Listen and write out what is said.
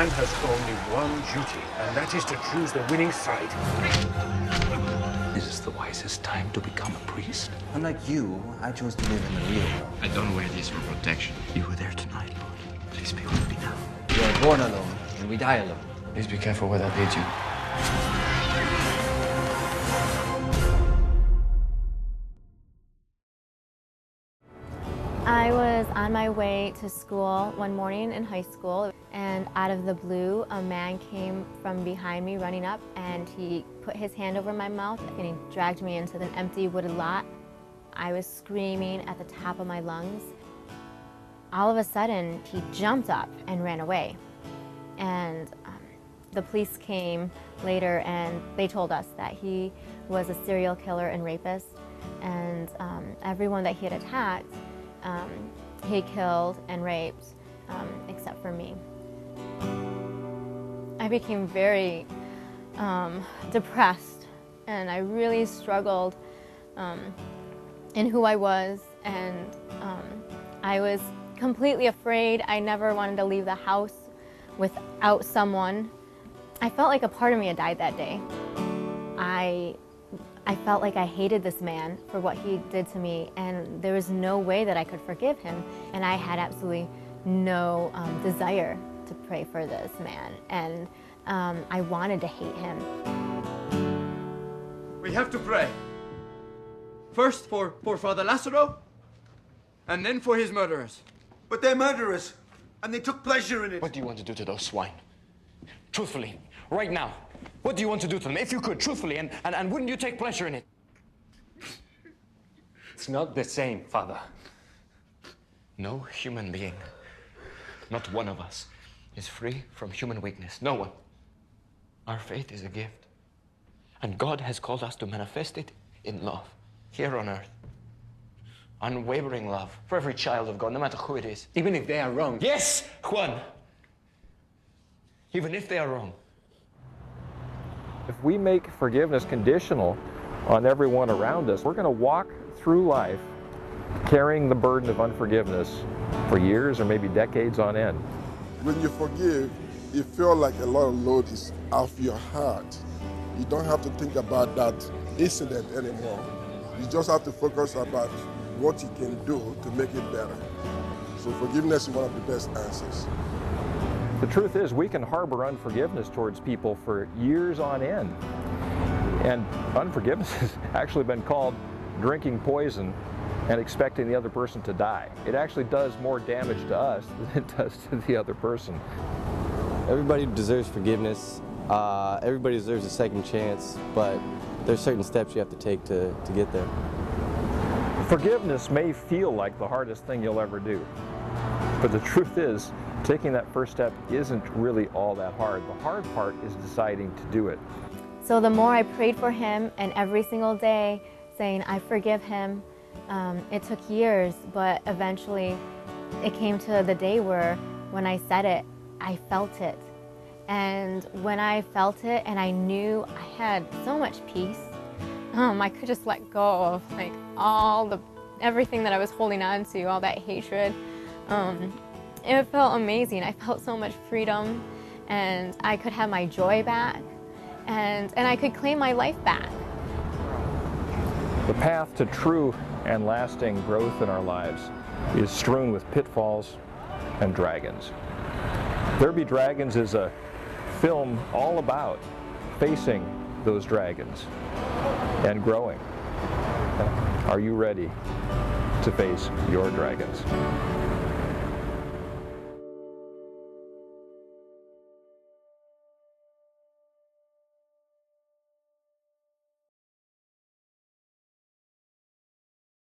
man has only one duty, and that is to choose the winning side. This is the wisest time to become a priest. Unlike you, I chose to live in the real world. I don't wear this for protection. You were there tonight, Lord. Please be with me now. We are born alone, and we die alone. Please be careful where that leads you. I was on my way to school one morning in high school, and out of the blue, a man came from behind me running up, and he put his hand over my mouth and he dragged me into an empty wooded lot. I was screaming at the top of my lungs. All of a sudden, he jumped up and ran away. And the police came later and they told us that he was a serial killer and rapist, and everyone that he had attacked, he killed and raped, except for me. I became very depressed, and I really struggled in who I was, and I was completely afraid. I never wanted to leave the house without someone. I felt like a part of me had died that day. I felt like I hated this man for what he did to me, and there was no way that I could forgive him. And I had absolutely no desire to pray for this man, and I wanted to hate him. We have to pray. First for Father Lazaro, and then for his murderers. But they're murderers, and they took pleasure in it. What do you want to do to those swine? Truthfully, right now. What do you want to do to them? If you could, truthfully, and wouldn't you take pleasure in it? It's not the same, Father. No human being, not one of us, is free from human weakness. No one. Our faith is a gift. And God has called us to manifest it in love, here on earth. Unwavering love for every child of God, no matter who it is. Even if they are wrong. Yes, Juan! Even if they are wrong. If we make forgiveness conditional on everyone around us, we're going to walk through life carrying the burden of unforgiveness for years or maybe decades on end. When you forgive, you feel like a lot of load is off your heart. You don't have to think about that incident anymore. You just have to focus about what you can do to make it better. So forgiveness is one of the best answers. The truth is, we can harbor unforgiveness towards people for years on end. And unforgiveness has actually been called drinking poison and expecting the other person to die. It actually does more damage to us than it does to the other person. Everybody deserves forgiveness. Everybody deserves a second chance, but there's certain steps you have to take to get there. Forgiveness may feel like the hardest thing you'll ever do, but the truth is, taking that first step isn't really all that hard. The hard part is deciding to do it. So the more I prayed for him, and every single day saying, I forgive him, it took years, but eventually it came to the day where when I said it, I felt it. And when I felt it and I knew I had so much peace, I could just let go of like everything that I was holding on to, all that hatred. It felt amazing. I felt so much freedom, and I could have my joy back, and I could claim my life back. The path to true and lasting growth in our lives is strewn with pitfalls and dragons. There Be Dragons is a film all about facing those dragons and growing. Are you ready to face your dragons?